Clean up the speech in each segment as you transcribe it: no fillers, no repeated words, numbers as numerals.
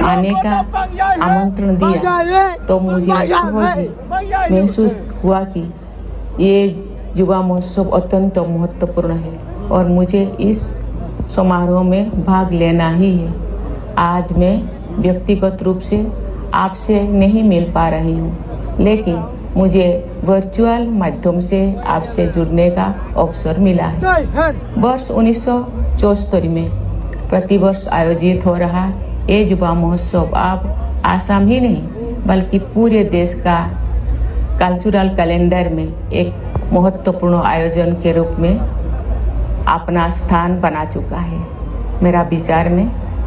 आने का आमंत्रण दिया तो मुझे सहज ही महसूस हुआ कि ये युवा महोत्सव अत्यंत महत्वपूर्ण है और मुझे इस समारोह में भाग लेना ही है। आज मैं व्यक्तिगत रूप से आपसे नहीं मिल पा रही हूँ, लेकिन मुझे वर्चुअल माध्यम से आपसे जुड़ने का अवसर मिला है। वर्ष 1974 में प्रतिवर्ष आयोजित हो रहा ये युवा महोत्सव अब आसाम ही नहीं बल्कि पूरे देश का कल्चरल कैलेंडर में एक महत्वपूर्ण आयोजन के रूप में अपना स्थान बना चुका है। मेरा विचार में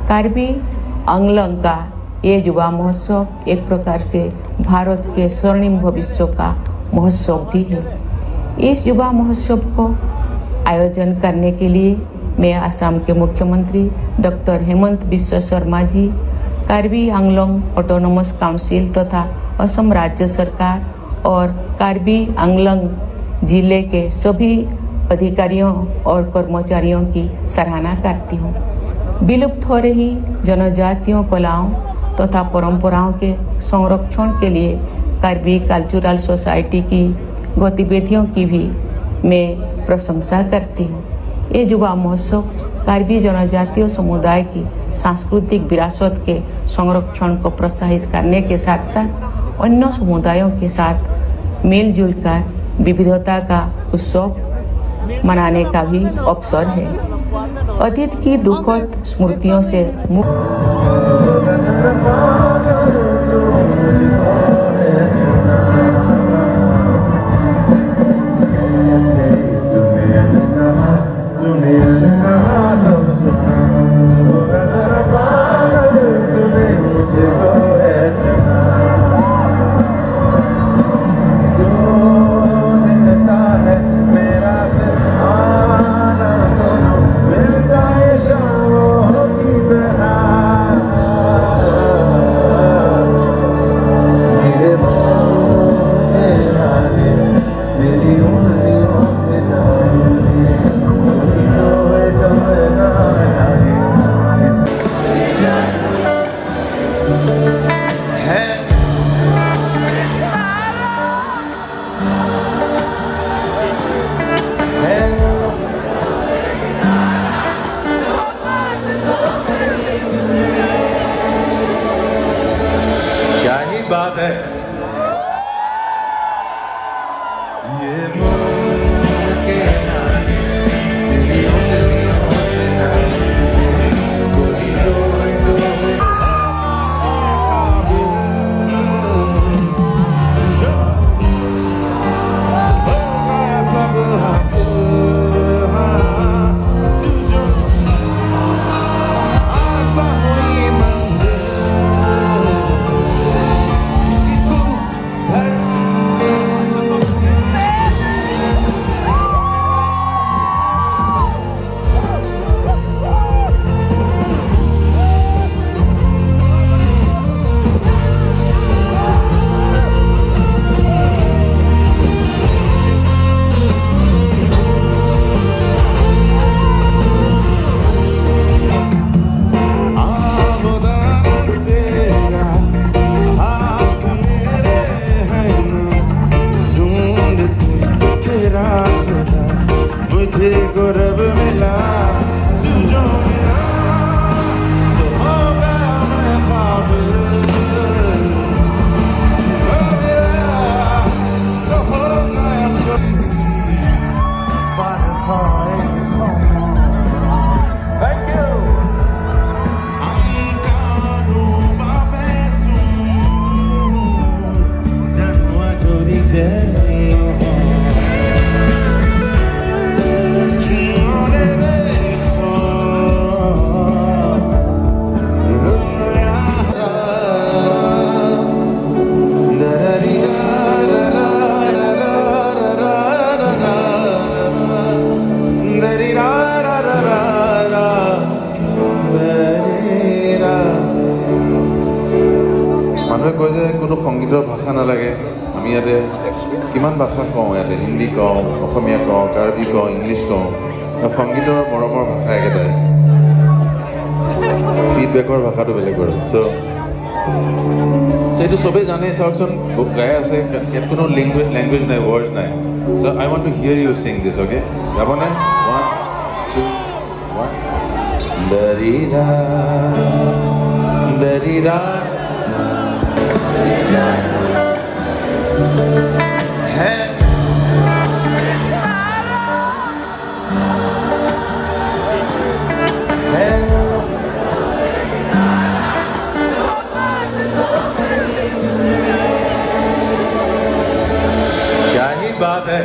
कार्बी आंगलंग का ये युवा महोत्सव एक प्रकार से भारत के स्वर्णिम भविष्य का महोत्सव भी है। इस युवा महोत्सव को आयोजन करने के लिए मैं असम के मुख्यमंत्री doctor Hemant Biswa Sharma ji, Karbi आंगलंग autonomous council तथा असम राज्य सरकार और कार्बी आंगलंग जिले के सभी अधिकारियों और कर्मचारियों की सराहना करती हूँ। विलुप्त हो रही जनजातियों कलाओं तथा परंपराओं के संरक्षण के लिए कार्बी कल्चरल सोसाइटी की गतिविधियों की भी मैं प्रशंसा करती हूँ। ये युवा महोत्सव कार्बी जनजातीय समुदाय की सांस्कृतिक विरासत के संरक्षण को प्रोत्साहित करने के साथ साथ अन्य समुदायों के साथ मिलजुल कर विविधता का उत्सव मनाने का भी अवसर है। अतीत की दुखद स्मृतियों से बात है ये के কয় যে কোনো সংগীতৰ ভাষা নালাগে। আমি ইয়াতে কিমান ভাষা কওঁ, ইয়াতে হিন্দী কওঁ, অসমীয়া কওঁ, কাৰ্বি কওঁ, ইংলিছ কওঁ, সংগীতৰ মৰমৰ ভাষা একেটাই। ফিডবেকৰ ভাষাটো বেলেগ বাৰু চ' এইটো চবেই জানে চাওকচোন গাই আছে ইয়াত কোনো লেংগুৱেজ নাই ৱৰ্ডছ নাই so' I want to hear you sing this okay যাবনে 1 2 1 দৰিৰা দৰিৰা হে क्या ही बात है